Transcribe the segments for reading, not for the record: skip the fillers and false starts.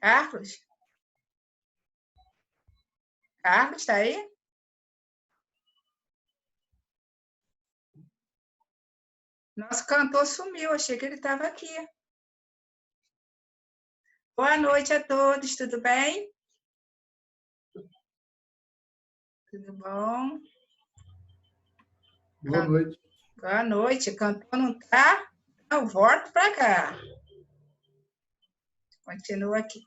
Carlos? Carlos, está aí? Nosso cantor sumiu, achei que ele estava aqui. Boa noite a todos, tudo bem? Tudo bom? Boa noite. Boa noite. Cantor não está? Eu volto para cá. Continua aqui.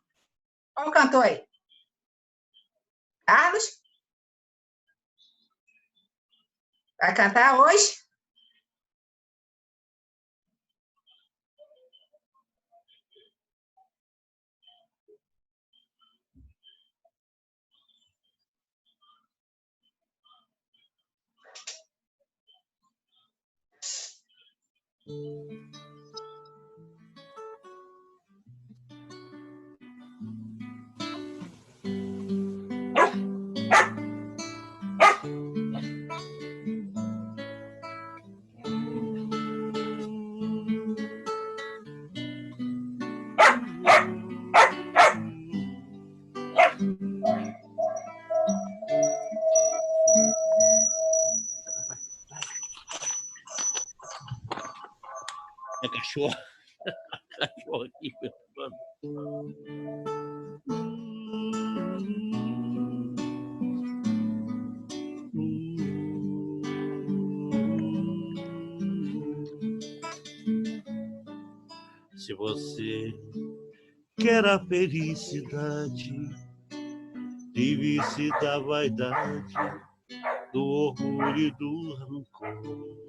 Qual o cantor aí? Carlos? Vai cantar hoje? É cachorro. Cachorro aqui. Se você quer a felicidade, livre-se da vaidade, do orgulho e do rancor.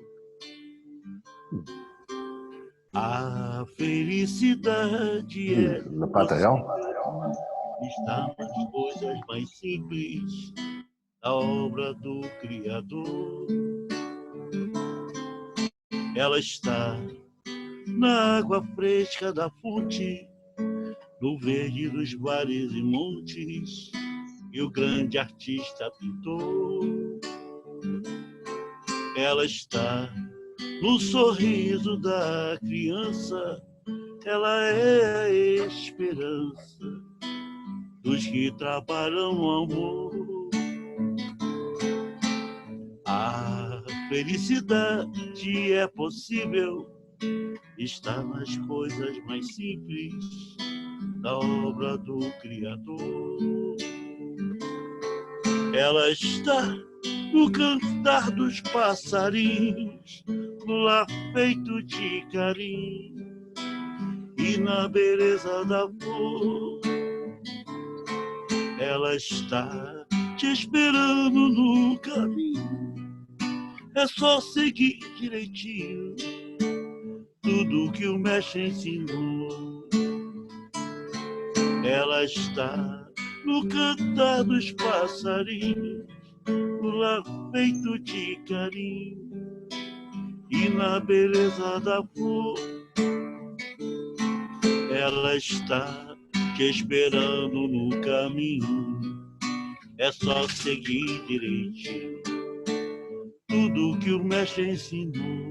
A felicidade está nas coisas mais simples da obra do Criador. Ela está na água fresca da fonte, no verde dos vales e montes, e o grande artista pintor. Ela está no sorriso da criança, ela é a esperança dos que trabalham no amor. A felicidade é possível, está nas coisas mais simples da obra do Criador. Ela está no cantar dos passarinhos, no lar feito de carinho e na beleza da flor. Ela está te esperando no caminho, é só seguir direitinho tudo que o mestre ensinou. Ela está no cantar dos passarinhos, no lar feito de carinho e na beleza da flor. Ela está te esperando no caminho, é só seguir direitinho tudo que o mestre ensinou.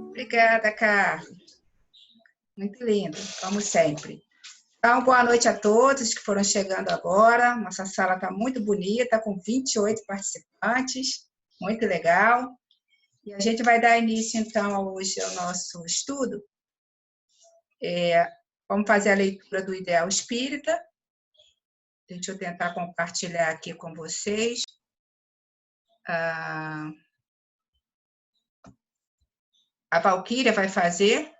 Obrigada, Carlos. Muito lindo, como sempre. Então, boa noite a todos que foram chegando agora. Nossa sala está muito bonita, com 28 participantes, muito legal. E a gente vai dar início, então, hoje ao nosso estudo. Vamos fazer a leitura do Ideal Espírita. Deixa eu tentar compartilhar aqui com vocês. A Valquíria vai fazer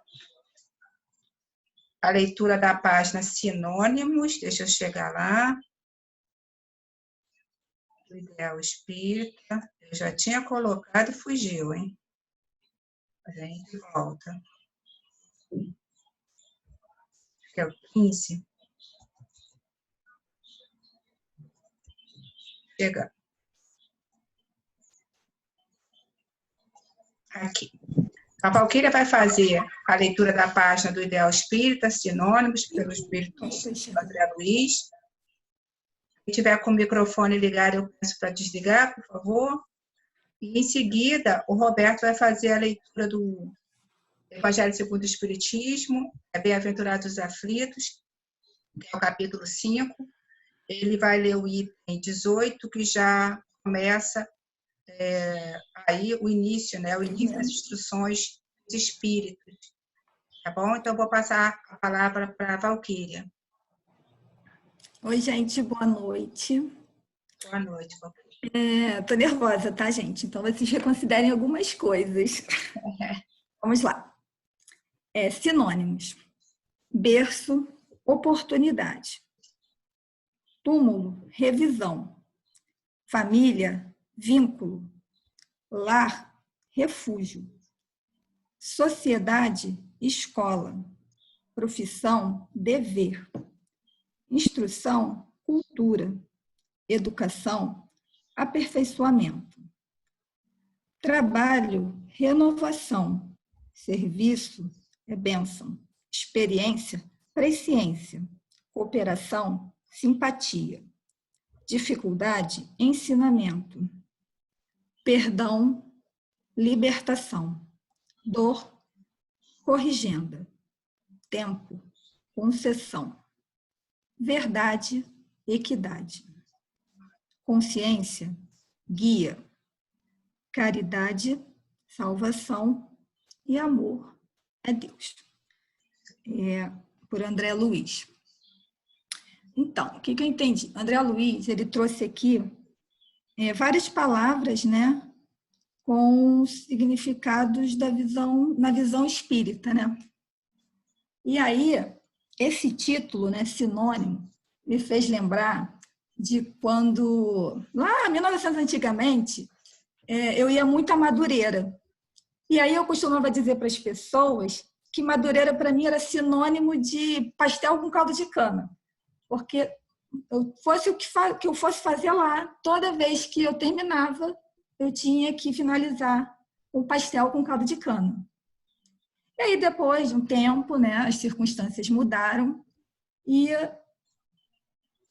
a leitura da página Sinônimos. Deixa eu chegar lá. Do Ideal Espírita. Eu já tinha colocado e fugiu, hein? A gente volta. que é o 15. Chega. Aqui. A Valquíria vai fazer a leitura da página do Ideal Espírita, Sinônimos, pelo Espírito André Luiz. Se tiver com o microfone ligado, eu peço para desligar, por favor. E, em seguida, o Roberto vai fazer a leitura do Evangelho segundo o Espiritismo, Bem-aventurados os aflitos, que é o capítulo 5. Ele vai ler o item 18, que já começa aí o início, né? O início das instruções dos espíritos. Tá bom? Então, eu vou passar a palavra para a Valquíria. Oi, gente, boa noite. Boa noite, Valquíria. Tô nervosa, tá, gente? Então, vocês reconsiderem algumas coisas. Vamos lá. Sinônimos. Berço, oportunidade. Túmulo, revisão. Família, vínculo. Lar, refúgio. Sociedade, escola. Profissão, dever. Instrução, cultura. Educação, aperfeiçoamento. Trabalho, renovação. Serviço, bênção. Experiência, presciência. Cooperação, simpatia. Dificuldade, ensinamento. Perdão, libertação. Dor, corrigenda. Tempo, concessão. Verdade, equidade. Consciência, guia. Caridade, salvação. E amor é Deus. Por André Luiz. Então, o que eu entendi? André Luiz, ele trouxe aqui várias palavras, né, com significados na visão espírita, né? E aí, esse título, né, sinônimo, me fez lembrar de quando, lá em 1900 antigamente, eu ia muito a Madureira. E aí eu costumava dizer para as pessoas que Madureira, para mim, era sinônimo de pastel com caldo de cana. Porque fosse o que eu fosse fazer lá, toda vez que eu terminava, eu tinha que finalizar o pastel com caldo de cana. E aí, depois de um tempo, né, as circunstâncias mudaram e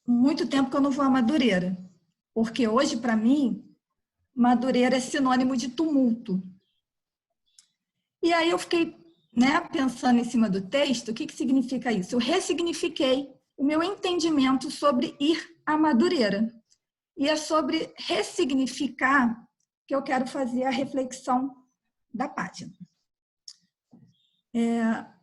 muito tempo que eu não vou a Madureira. Porque hoje, para mim, Madureira é sinônimo de tumulto. E aí eu fiquei, né, pensando em cima do texto, o que significa isso? Eu ressignifiquei o meu entendimento sobre ir à Madureira. E é sobre ressignificar que eu quero fazer a reflexão da página.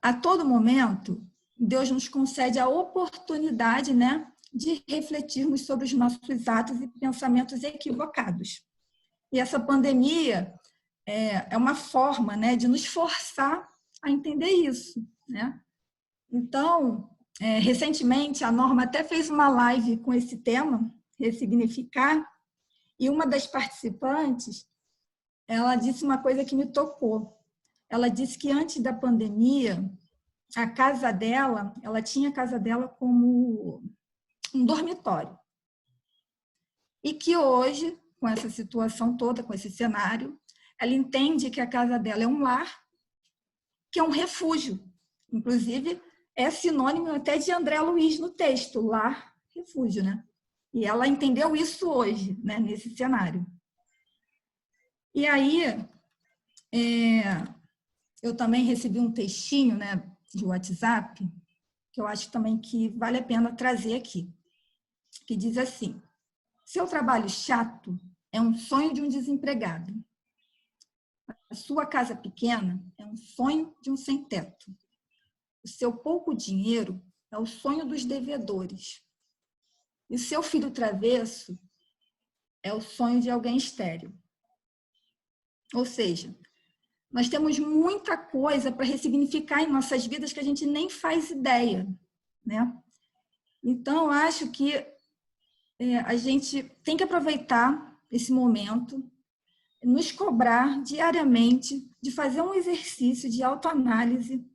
A todo momento, Deus nos concede a oportunidade, né, de refletirmos sobre os nossos atos e pensamentos equivocados. E essa pandemia é uma forma, né, de nos forçar a entender isso, né? Então, recentemente, a Norma até fez uma live com esse tema, ressignificar, e uma das participantes, ela disse uma coisa que me tocou. Ela disse que antes da pandemia, a casa dela, ela tinha a casa dela como um dormitório. E que hoje, com essa situação toda, com esse cenário, ela entende que a casa dela é um lar, que é um refúgio. Inclusive, é sinônimo até de André Luiz no texto, lar, refúgio, né? E ela entendeu isso hoje, né, nesse cenário. E aí, eu também recebi um textinho, né, de WhatsApp, que eu acho também que vale a pena trazer aqui, que diz assim: seu trabalho chato é um sonho de um desempregado. A sua casa pequena é um sonho de um sem-teto. O seu pouco dinheiro é o sonho dos devedores. E o seu filho travesso é o sonho de alguém estéril. Ou seja, nós temos muita coisa para ressignificar em nossas vidas que a gente nem faz ideia, né? Então, eu acho que a gente tem que aproveitar esse momento, nos cobrar diariamente de fazer um exercício de autoanálise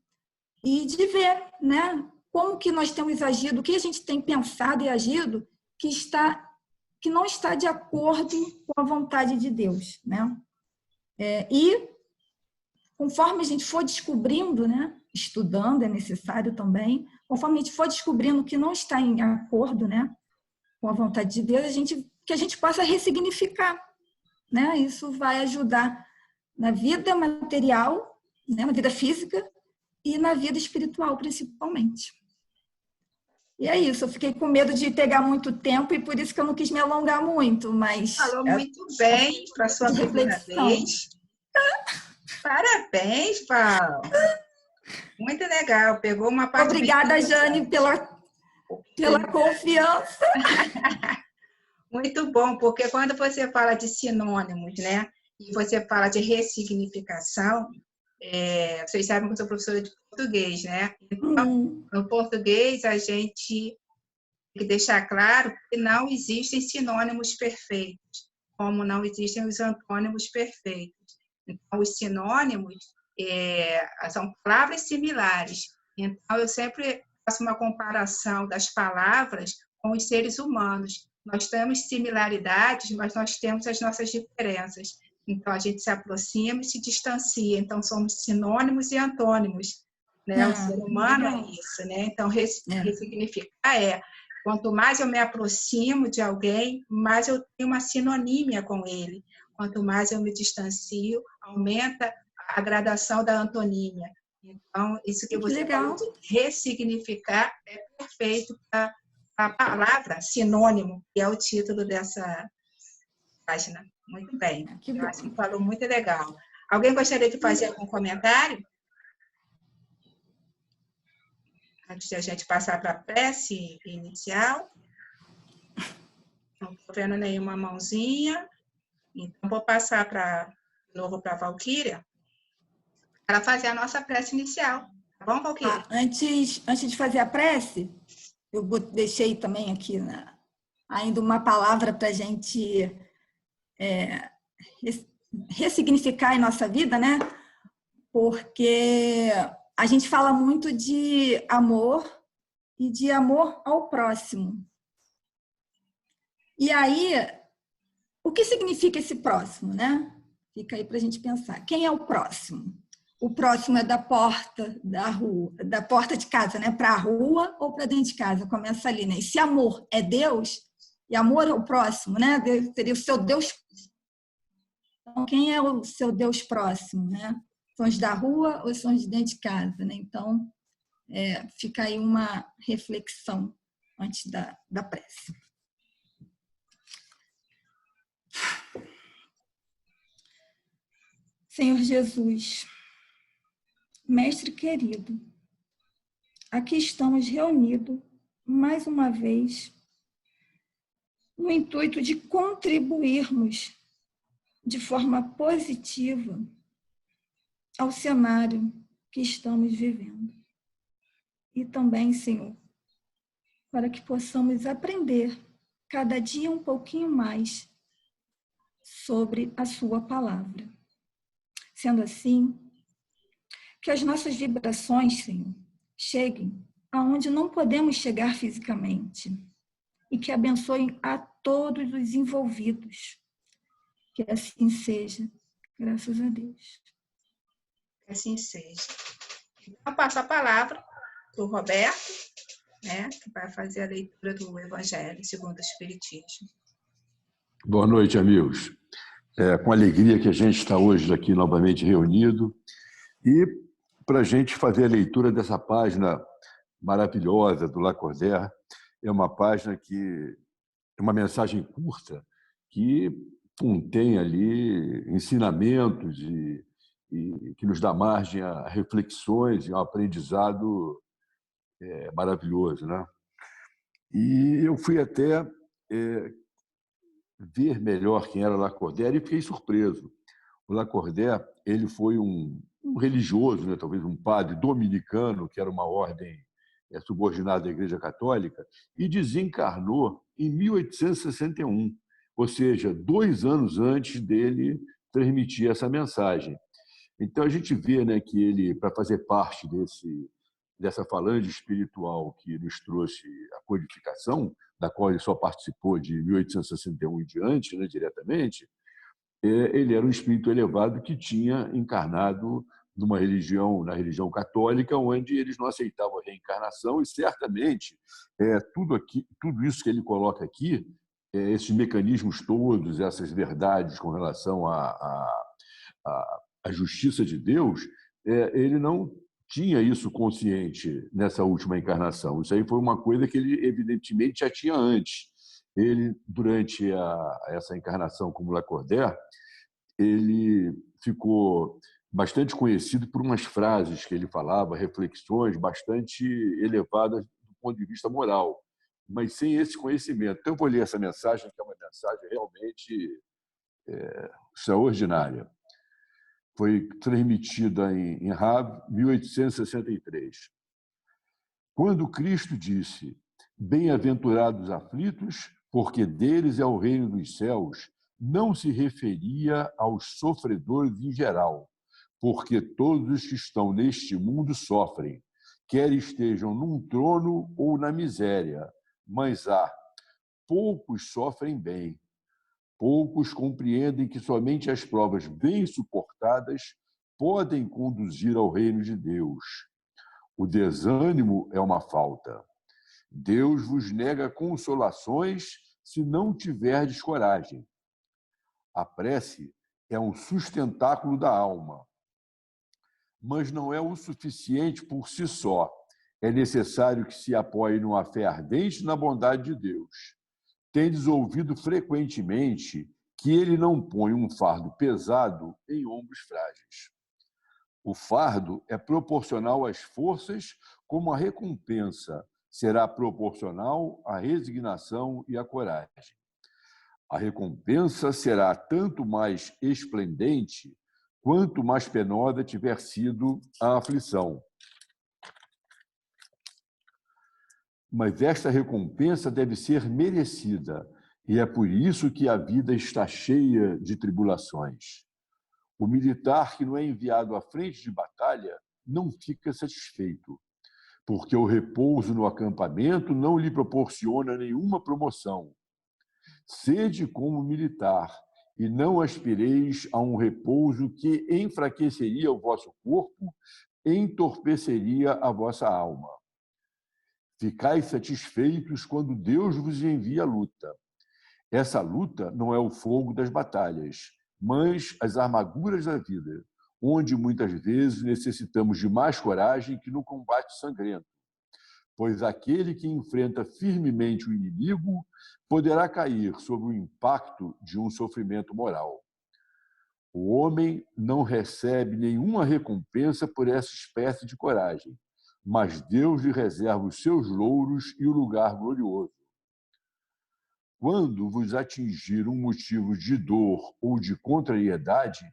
e de ver, né, como que nós temos agido, o que a gente tem pensado e agido que não está de acordo com a vontade de Deus, né? E conforme a gente for descobrindo, né, estudando, é necessário também, conforme a gente for descobrindo que não está em acordo, né, com a vontade de Deus, que a gente possa ressignificar, né? Isso vai ajudar na vida material, né, na vida física e na vida espiritual, principalmente. E é isso, eu fiquei com medo de pegar muito tempo e por isso que eu não quis me alongar muito, mas... Falou muito bem para a sua primeira vez. Parabéns, Paulo. Muito legal, pegou uma parte... Obrigada, Jane, pela confiança. Muito bom, porque quando você fala de sinônimos, né, e você fala de ressignificação, vocês sabem que eu sou professora de português, né? Então, no português, a gente tem que deixar claro que não existem sinônimos perfeitos, como não existem os antônimos perfeitos. Então, os sinônimos são palavras similares. Então, eu sempre faço uma comparação das palavras com os seres humanos. Nós temos similaridades, mas nós temos as nossas diferenças. Então, a gente se aproxima e se distancia. Então, somos sinônimos e antônimos, né? O ser humano é isso, né? Então, ressignificar quanto mais eu me aproximo de alguém, mais eu tenho uma sinonímia com ele. Quanto mais eu me distancio, aumenta a gradação da antonímia. Então, isso que você falou de ressignificar é perfeito para a palavra sinônimo, que é o título dessa página. Muito bem. Eu acho que falou muito legal. Alguém gostaria de fazer algum comentário? Antes de a gente passar para a prece inicial. Não estou vendo nenhuma mãozinha. Então, vou passar de novo para a Valquíria para fazer a nossa prece inicial. Tá bom, Valquíria? Antes de fazer a prece, eu deixei também aqui ainda uma palavra para a gente ressignificar em nossa vida, né? Porque a gente fala muito de amor e de amor ao próximo. E aí, o que significa esse próximo, né? Fica aí para a gente pensar. Quem é o próximo? O próximo é da porta da rua, da porta de casa, né? Para a rua ou para dentro de casa? Começa ali, né? E se amor é Deus, e amor é o próximo, né? Deus seria o seu Deus. Então, quem é o seu Deus próximo, né? São os da rua ou são os de dentro de casa, né? Então, fica aí uma reflexão antes da prece. Senhor Jesus, Mestre querido, aqui estamos reunidos mais uma vez no intuito de contribuirmos de forma positiva ao cenário que estamos vivendo. E também, Senhor, para que possamos aprender cada dia um pouquinho mais sobre a sua palavra. Sendo assim, que as nossas vibrações, Senhor, cheguem aonde não podemos chegar fisicamente e que abençoem a todos os envolvidos. Que assim seja, graças a Deus. Que assim seja. Então, passo a palavra para o Roberto, né, que vai fazer a leitura do Evangelho segundo o Espiritismo. Boa noite, amigos. Com alegria que a gente está hoje aqui novamente reunido e para a gente fazer a leitura dessa página maravilhosa do Lacordaire. É uma página que é uma mensagem curta que contém ali ensinamentos e que nos dá margem a reflexões e a um aprendizado maravilhoso, né? E eu fui até ver melhor quem era Lacordaire e fiquei surpreso. O Lacordaire, ele foi um religioso, né, talvez um padre dominicano, que era uma ordem subordinada à Igreja Católica, e desencarnou em 1861, ou seja, 2 anos antes dele transmitir essa mensagem. Então, a gente vê, né, que ele, para fazer parte dessa falange espiritual que nos trouxe a codificação, da qual ele só participou de 1861 em diante, né, diretamente, ele era um espírito elevado que tinha encarnado numa religião, na religião católica, onde eles não aceitavam a reencarnação, e certamente tudo isso que ele coloca aqui, esses mecanismos todos, essas verdades com relação à justiça de Deus, ele não tinha isso consciente nessa última encarnação. Isso aí foi uma coisa que ele, evidentemente, já tinha antes. Ele, durante essa encarnação como Lacordaire, ele ficou bastante conhecido por umas frases que ele falava, reflexões bastante elevadas do ponto de vista moral, mas sem esse conhecimento. Então, eu vou ler essa mensagem, que é uma mensagem realmente extraordinária. Foi transmitida em Havre, 1863. Quando Cristo disse: "Bem-aventurados os aflitos, porque deles é o reino dos céus", não se referia aos sofredores em geral, porque todos os que estão neste mundo sofrem, quer estejam num trono ou na miséria, mas poucos sofrem bem. Poucos compreendem que somente as provas bem suportadas podem conduzir ao reino de Deus. O desânimo é uma falta. Deus vos nega consolações se não tiverdes coragem. A prece é um sustentáculo da alma, mas não é o suficiente por si só. É necessário que se apoie numa fé ardente na bondade de Deus. Tendes ouvido frequentemente que ele não põe um fardo pesado em ombros frágeis. O fardo é proporcional às forças, como a recompensa será proporcional à resignação e à coragem. A recompensa será tanto mais esplendente quanto mais penosa tiver sido a aflição. Mas esta recompensa deve ser merecida, e é por isso que a vida está cheia de tribulações. O militar que não é enviado à frente de batalha não fica satisfeito, porque o repouso no acampamento não lhe proporciona nenhuma promoção. Sede como militar, e não aspireis a um repouso que enfraqueceria o vosso corpo e entorpeceria a vossa alma. Ficai satisfeitos quando Deus vos envia a luta. Essa luta não é o fogo das batalhas, mas as armaduras da vida, onde muitas vezes necessitamos de mais coragem que no combate sangrento. Pois aquele que enfrenta firmemente o inimigo poderá cair sob o impacto de um sofrimento moral. O homem não recebe nenhuma recompensa por essa espécie de coragem, mas Deus lhe reserva os seus louros e o lugar glorioso. Quando vos atingir um motivo de dor ou de contrariedade,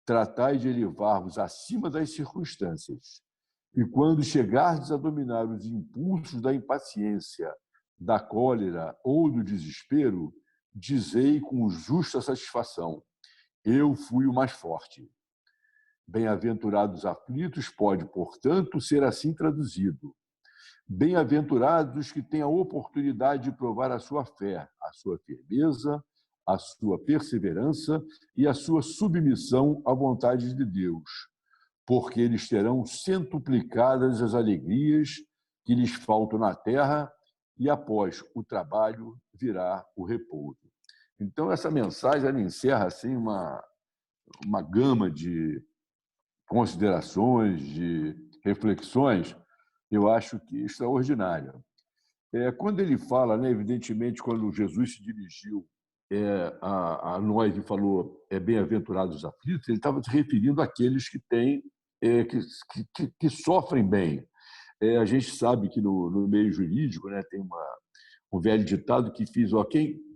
tratai de elevar-vos acima das circunstâncias. E quando chegardes a dominar os impulsos da impaciência, da cólera ou do desespero, dizei com justa satisfação: eu fui o mais forte. Bem-aventurados os aflitos pode, portanto, ser assim traduzido. Bem-aventurados os que têm a oportunidade de provar a sua fé, a sua firmeza, a sua perseverança e a sua submissão à vontade de Deus, porque eles terão centuplicadas as alegrias que lhes faltam na terra e após o trabalho virá o repouso. Então, essa mensagem ela encerra assim, uma gama de considerações, de reflexões, eu acho que extraordinária. Quando ele fala, né, evidentemente, quando Jesus se dirigiu a nós e falou bem-aventurados os aflitos, ele estava se referindo àqueles que têm, que sofrem bem. A gente sabe que no meio jurídico, né, tem um velho ditado que diz: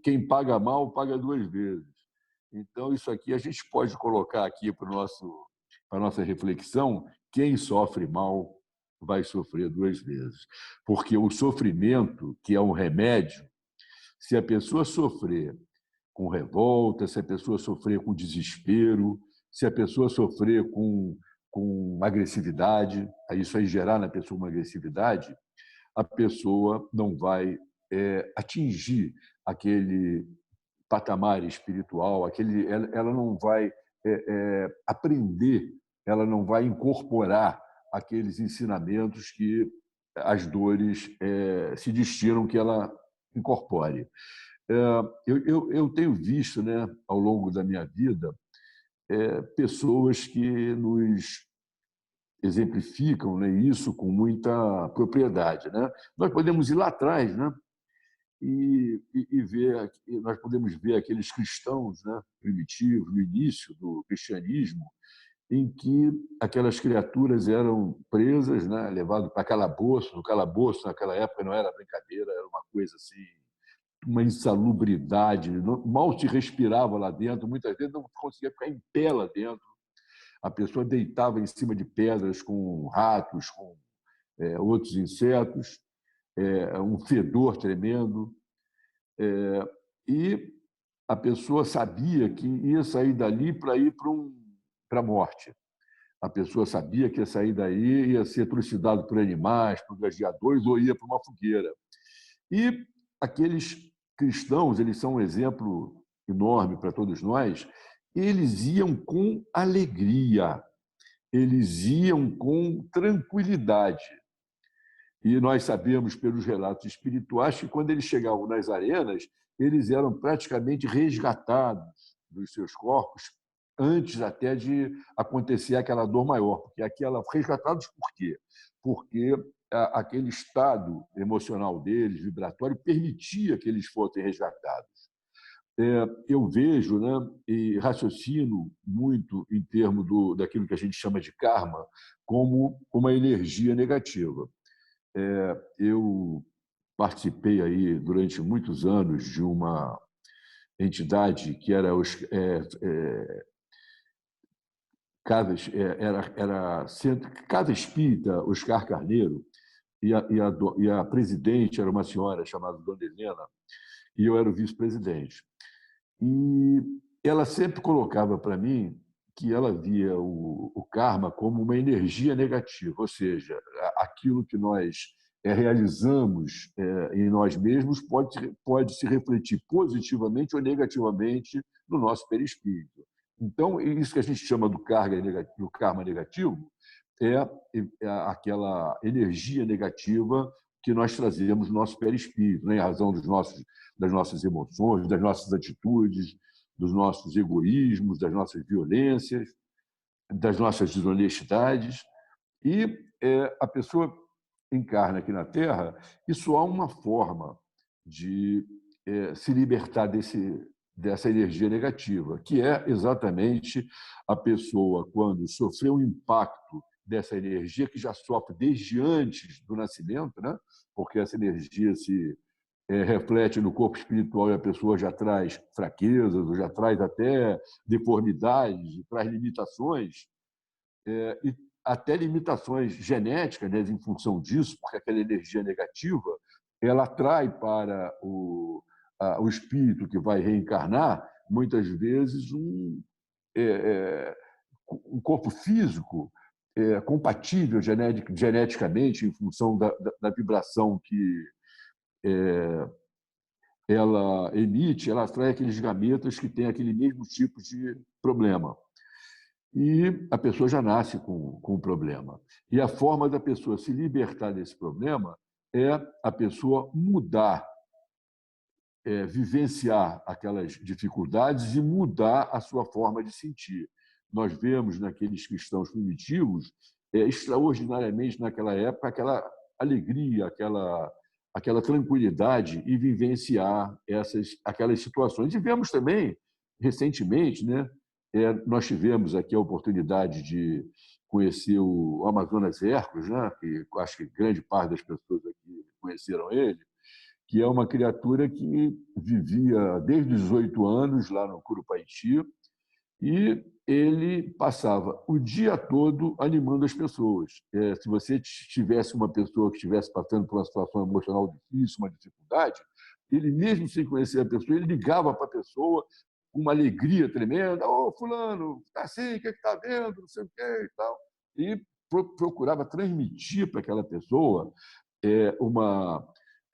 quem paga mal, paga duas vezes. Então, isso aqui a gente pode colocar aqui para a nossa reflexão: quem sofre mal vai sofrer duas vezes. Porque o sofrimento, que é um remédio, se a pessoa sofrer com revolta, se a pessoa sofrer com desespero, se a pessoa sofrer com uma agressividade, isso aí gerar na pessoa uma agressividade, a pessoa não vai atingir aquele patamar espiritual, ela não vai aprender, ela não vai incorporar aqueles ensinamentos que as dores se destinam que ela incorpore. Eu tenho visto, né, ao longo da minha vida, pessoas que nos exemplificam, né, isso com muita propriedade, né? Nós podemos ir lá atrás, né, e ver, nós podemos ver aqueles cristãos, né, primitivos, no início do cristianismo, em que aquelas criaturas eram presas, né, levadas para calabouço. O calabouço, naquela época, não era brincadeira, era uma coisa assim, uma insalubridade, mal se respirava lá dentro, muitas vezes não conseguia ficar em pé lá dentro. A pessoa deitava em cima de pedras com ratos, com outros insetos, um fedor tremendo. E a pessoa sabia que ia sair dali para ir para a morte. A pessoa sabia que ia sair daí, ia ser trucidado por animais, por gladiadores, ou ia para uma fogueira. E aqueles cristãos, eles são um exemplo enorme para todos nós, eles iam com alegria, eles iam com tranquilidade. E nós sabemos, pelos relatos espirituais, que quando eles chegavam nas arenas, eles eram praticamente resgatados dos seus corpos antes até de acontecer aquela dor maior. Porque resgatados por quê? Porque aquele estado emocional deles, vibratório, permitia que eles fossem resgatados. Eu vejo, né, e raciocino muito em termos daquilo que a gente chama de karma como uma energia negativa. Eu participei aí durante muitos anos de uma entidade que era Casa Espírita Oscar Carneiro, e a presidente era uma senhora chamada Dona Helena, e eu era o vice-presidente. E ela sempre colocava para mim que ela via o karma como uma energia negativa, ou seja, aquilo que nós realizamos em nós mesmos pode se refletir positivamente ou negativamente no nosso perispírito. Então, isso que a gente chama do karma negativo é aquela energia negativa que nós trazemos no nosso perispírito, né, em razão das nossas emoções, das nossas atitudes, dos nossos egoísmos, das nossas violências, das nossas desonestidades. E a pessoa encarna aqui na Terra, e só há uma forma de se libertar dessa energia negativa, que é exatamente a pessoa, quando sofreu um impacto dessa energia, que já sofre desde antes do nascimento, né? Porque essa energia se reflete no corpo espiritual e a pessoa já traz fraquezas, ou já traz até deformidades, traz limitações, e até limitações genéticas, né, em função disso, porque aquela energia negativa ela atrai para o espírito que vai reencarnar, muitas vezes, um corpo físico compatível geneticamente, em função da vibração que ela emite, ela atrai aqueles gametas que têm aquele mesmo tipo de problema. E a pessoa já nasce com o problema. E a forma da pessoa se libertar desse problema é a pessoa mudar, vivenciar aquelas dificuldades e mudar a sua forma de sentir. Nós vemos naqueles cristãos primitivos, extraordinariamente naquela época, aquela alegria, aquela tranquilidade em vivenciar aquelas situações. E vemos também, recentemente, né, nós tivemos aqui a oportunidade de conhecer o Amazonas Hércules, né, que acho que grande parte das pessoas aqui conheceram ele, que é uma criatura que vivia desde os 18 anos lá no Curupaiti, e ele passava o dia todo animando as pessoas. Se você tivesse uma pessoa que estivesse passando por uma situação emocional difícil, uma dificuldade, ele, mesmo sem conhecer a pessoa, ele ligava para a pessoa com uma alegria tremenda: "Ô, fulano, está assim, o que está vendo? Não sei o quê e tal". E procurava transmitir para aquela pessoa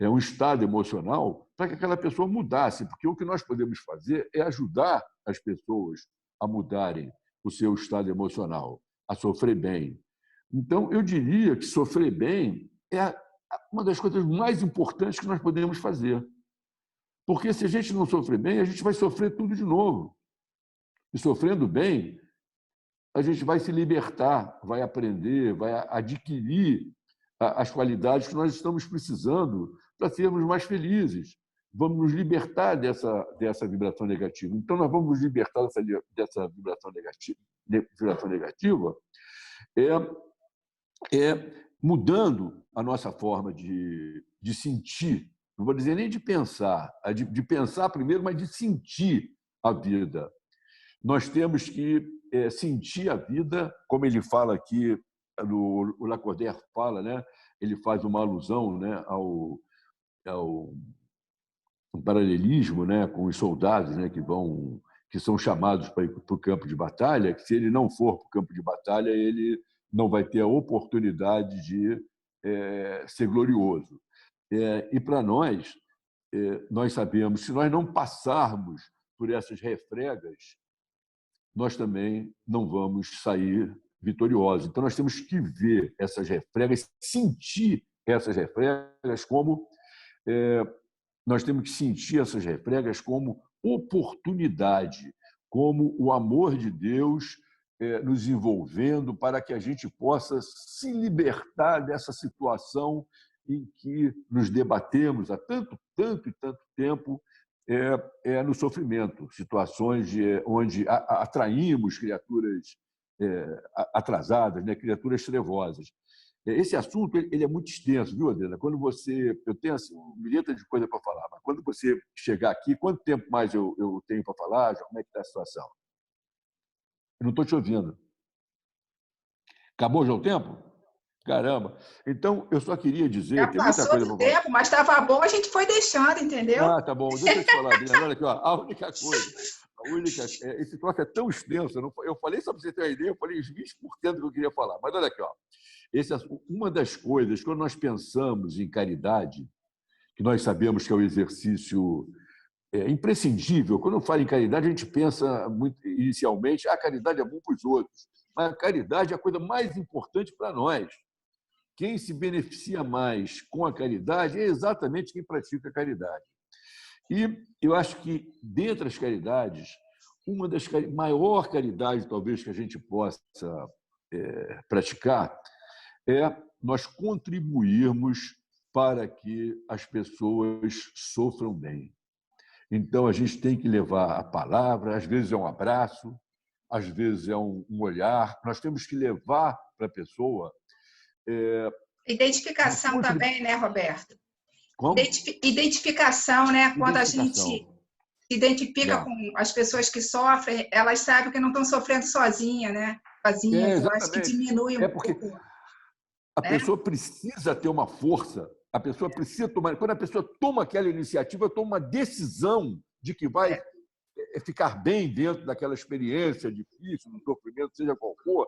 um estado emocional para que aquela pessoa mudasse, porque o que nós podemos fazer é ajudar as pessoas a mudarem o seu estado emocional, a sofrer bem. Então, eu diria que sofrer bem é uma das coisas mais importantes que nós podemos fazer. Porque se a gente não sofrer bem, a gente vai sofrer tudo de novo. E sofrendo bem, a gente vai se libertar, vai aprender, vai adquirir as qualidades que nós estamos precisando para sermos mais felizes. Vamos nos libertar dessa vibração negativa. Então, nós vamos nos libertar dessa vibração negativa mudando a nossa forma de sentir. Não vou dizer nem de pensar, de pensar primeiro, mas de sentir a vida. Nós temos que sentir a vida, como ele fala aqui, o Lacordaire fala, né? Ele faz uma alusão, né, ao paralelismo, né, com os soldados, né, que são chamados para ir para o campo de batalha, que se ele não for para o campo de batalha, ele não vai ter a oportunidade de ser glorioso. E para nós sabemos, se nós não passarmos por essas refregas, nós também não vamos sair vitoriosos. Então, nós temos que ver essas refregas, sentir essas refregas como... nós temos que sentir essas refregas como oportunidade, como o amor de Deus nos envolvendo para que a gente possa se libertar dessa situação em que nos debatemos há tanto e tanto tempo no sofrimento, situações onde atraímos criaturas atrasadas, né, criaturas trevosas. Esse assunto ele é muito extenso, viu, Adriana? Eu tenho assim, um milhão de coisa para falar, mas quando você chegar aqui, quanto tempo mais eu tenho para falar? Como é que está a situação? Eu não estou te ouvindo. Acabou já o tempo? Caramba! Então, eu só queria dizer... Já passou do tempo, mas estava bom, a gente foi deixando, entendeu? Ah, tá bom. Deixa eu te falar, Adriana. Olha aqui, ó, a única coisa... esse troço é tão extenso. Eu falei, só para você ter uma ideia, eu falei os 20% do que eu queria falar. Mas olha aqui, ó. Uma das coisas, quando nós pensamos em caridade, que nós sabemos que é o exercício imprescindível, quando eu falo em caridade, a gente pensa muito, inicialmente, a caridade é bom para os outros, mas a caridade é a coisa mais importante para nós. Quem se beneficia mais com a caridade é exatamente quem pratica a caridade. E eu acho que, dentre as caridades, uma das maior caridade, talvez, que a gente possa praticar é nós contribuirmos para que as pessoas sofram bem. Então, a gente tem que levar a palavra, às vezes é um abraço, às vezes é um olhar. Nós temos que levar para a pessoa... Identificação também, né, Roberto? Como? Identificação, né? Quando a gente se identifica com as pessoas que sofrem, elas sabem que não estão sofrendo sozinhas, né? Sozinhas. Eu acho que diminui um pouco. A pessoa precisa ter uma força, a pessoa precisa tomar... Quando a pessoa toma aquela iniciativa, toma uma decisão de que vai ficar bem dentro daquela experiência difícil, do sofrimento, seja qual for,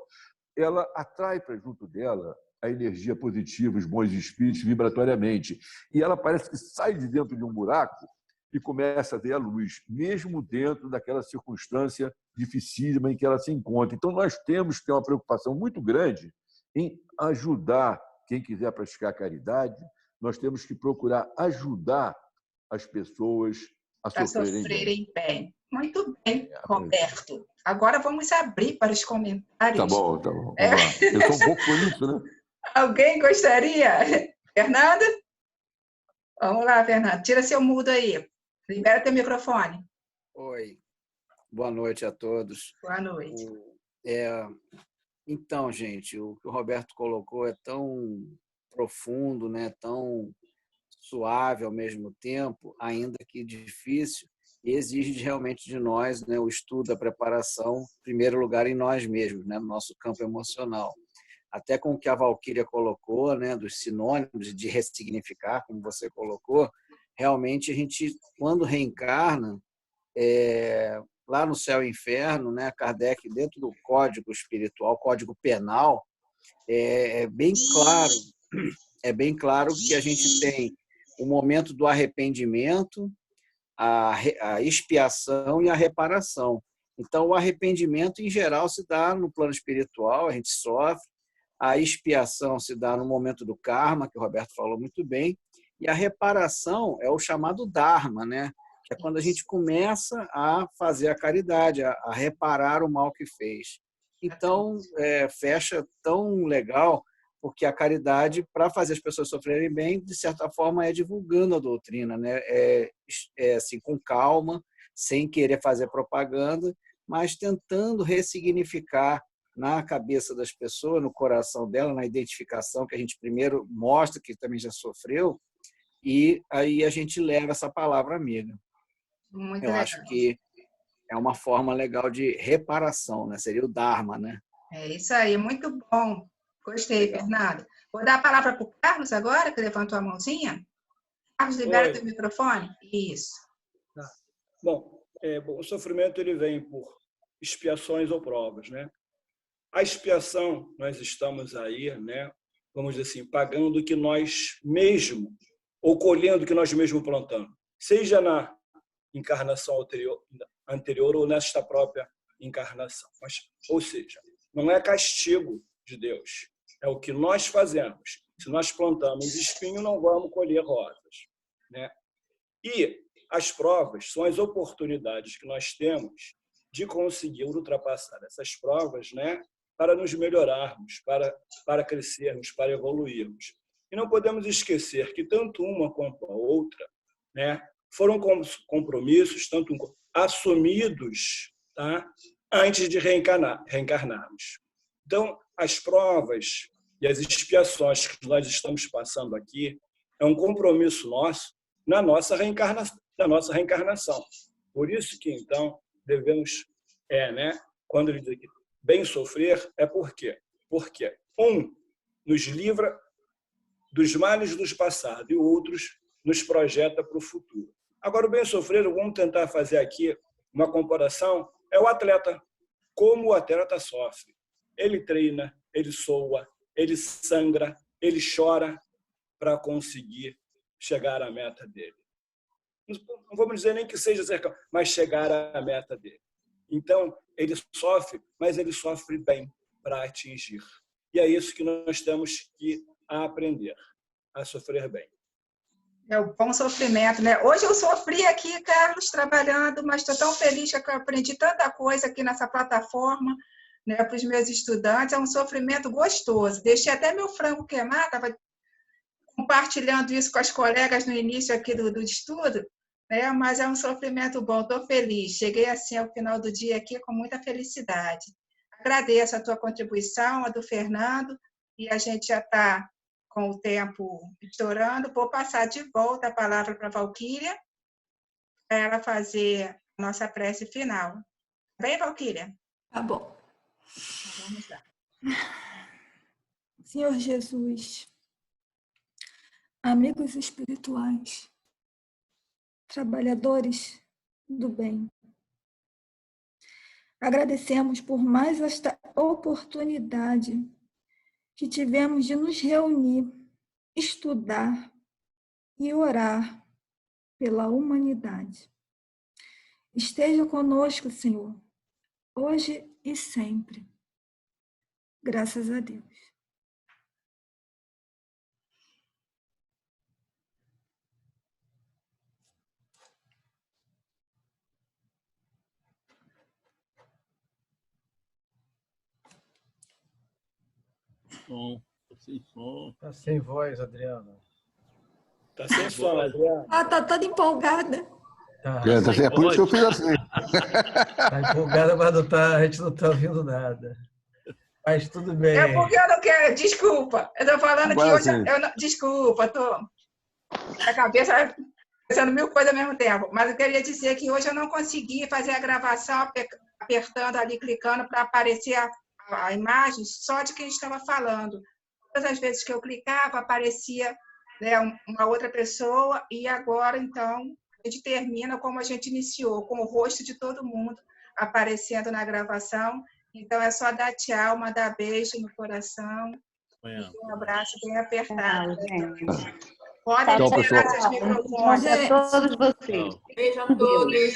ela atrai para junto dela a energia positiva, os bons espíritos, vibratoriamente. E ela parece que sai de dentro de um buraco e começa a ver a luz, mesmo dentro daquela circunstância dificílima em que ela se encontra. Então, nós temos que ter uma preocupação muito grande em ajudar quem quiser praticar a caridade. Nós temos que procurar ajudar as pessoas a sofrerem bem. Muito bem, Roberto. Agora vamos abrir para os comentários. Tá bom. Vamos lá. Eu sou um pouco bonito, né? Alguém gostaria? Fernando? Vamos lá, Fernando. Tira seu mudo aí. Libera teu microfone. Oi. Boa noite a todos. Boa noite. Então, gente, o que o Roberto colocou é tão profundo, né? Tão suave ao mesmo tempo, ainda que difícil, e exige realmente de nós, né, o estudo, a preparação, em primeiro lugar em nós mesmos, né, no nosso campo emocional. Até com o que a Valquíria colocou, né, dos sinônimos de ressignificar, como você colocou, realmente a gente, quando reencarna, lá no céu e inferno, né, Kardec, dentro do código espiritual, código penal, é bem claro que a gente tem o momento do arrependimento, a expiação e a reparação. Então, o arrependimento, em geral, se dá no plano espiritual, a gente sofre. A expiação se dá no momento do karma, que o Roberto falou muito bem. E a reparação é o chamado dharma, né? Que é quando a gente começa a fazer a caridade, a reparar o mal que fez. Então, fecha tão legal, porque a caridade, para fazer as pessoas sofrerem bem, de certa forma, é divulgando a doutrina, né? Assim, com calma, sem querer fazer propaganda, mas tentando ressignificar na cabeça das pessoas, no coração dela, na identificação que a gente primeiro mostra que também já sofreu, e aí a gente leva essa palavra amiga. Muito Eu legal. acho que é uma forma legal de reparação, né? Seria o Dharma, né? É isso aí, muito bom. Gostei, Legal. Fernando. Vou dar a palavra para o Carlos agora, que levantou a mãozinha. Carlos, libera Oi. teu microfone. Isso. Bom, o sofrimento ele vem por expiações ou provas, né? A expiação, nós estamos aí, né? Vamos dizer assim, pagando o que nós mesmo, ou colhendo o que nós mesmo plantamos, seja na encarnação anterior ou nesta própria encarnação. Ou seja, não é castigo de Deus, é o que nós fazemos. Se nós plantamos espinho, não vamos colher rosas, né? E as provas são as oportunidades que nós temos de conseguir ultrapassar essas provas, né, para nos melhorarmos, para crescermos, para evoluirmos. E não podemos esquecer que tanto uma quanto a outra, né, foram compromissos tanto assumidos, tá, antes de reencarnarmos. Então, as provas e as expiações que nós estamos passando aqui é um compromisso nosso na nossa reencarnação. Por isso que, então, devemos, né, quando ele diz que bem sofrer, é por quê? Porque nos livra dos males do passado e outros nos projeta para o futuro. Agora, o bem sofrer, vamos tentar fazer aqui uma comparação, é o atleta. Como o atleta sofre. Ele treina, ele soa, ele sangra, ele chora para conseguir chegar à meta dele. Não vamos dizer nem que seja cercado, mas chegar à meta dele. Então, ele sofre, mas ele sofre bem para atingir. E é isso que nós temos que aprender, a sofrer bem. É o bom sofrimento, né? Hoje eu sofri aqui, Carlos, trabalhando, mas estou tão feliz que eu aprendi tanta coisa aqui nessa plataforma, né, para os meus estudantes. É um sofrimento gostoso. Deixei até meu frango queimar, estava compartilhando isso com as colegas no início aqui do estudo, né? Mas é um sofrimento bom, estou feliz. Cheguei assim ao final do dia aqui com muita felicidade. Agradeço a tua contribuição, a do Fernando, e a gente já está com o tempo estourando. Vou passar de volta a palavra para a Valquíria, para ela fazer a nossa prece final. Vem, Valquíria? Tá bom. Então, vamos lá. Senhor Jesus, amigos espirituais, trabalhadores do bem, agradecemos por mais esta oportunidade que tivemos de nos reunir, estudar e orar pela humanidade. Esteja conosco, Senhor, hoje e sempre. Graças a Deus. Som, sem som. Tá sem voz, Adriana. Tá sem som, Adriana. Ah, tá toda empolgada. Tá, É por isso que eu fiz assim. tá empolgada, mas a gente não está ouvindo nada. Mas tudo bem. É porque eu não quero, desculpa. Eu estou falando Agora que hoje. sim. Desculpa, estou. A cabeça pensando mil coisas ao mesmo tempo. Mas eu queria dizer que hoje eu não consegui fazer a gravação apertando ali, clicando para aparecer a imagem só de quem estava falando. Todas as vezes que eu clicava, aparecia, né, uma outra pessoa, e agora, então, a gente termina como a gente iniciou, com o rosto de todo mundo aparecendo na gravação. Então é só dar tchau, mandar beijo no coração. Um abraço bem apertado. Podem Tchau, liberar pessoal. seus microfones. A todos vocês. Beijo a todos.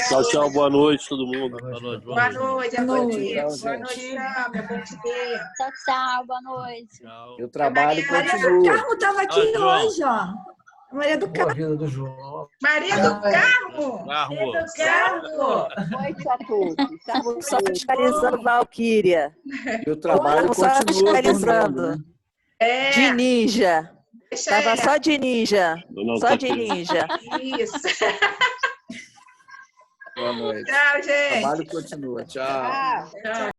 Tchau, tchau. Boa noite, todo mundo. Boa noite. Boa noite, Tchau, boa noite, gente. Sâmia, bom dia. Tchau, tchau. Boa noite. Tchau. E o trabalho Maria do continua. Carmo estava aqui João. hoje, ó. Maria do Boa Carmo. vida do João. Maria do Carmo! Carmo. Carmo! Boa noite a todos. Estamos só fiscalizando Valquíria. E o trabalho Estamos só continua. fiscalizando. dormindo, né? É, De ninja. deixa Tava ela. só de ninja. Não, Só tá de aqui. ninja. Isso. Boa noite. Tchau, O gente. trabalho continua. Tchau. Tchau. Tchau.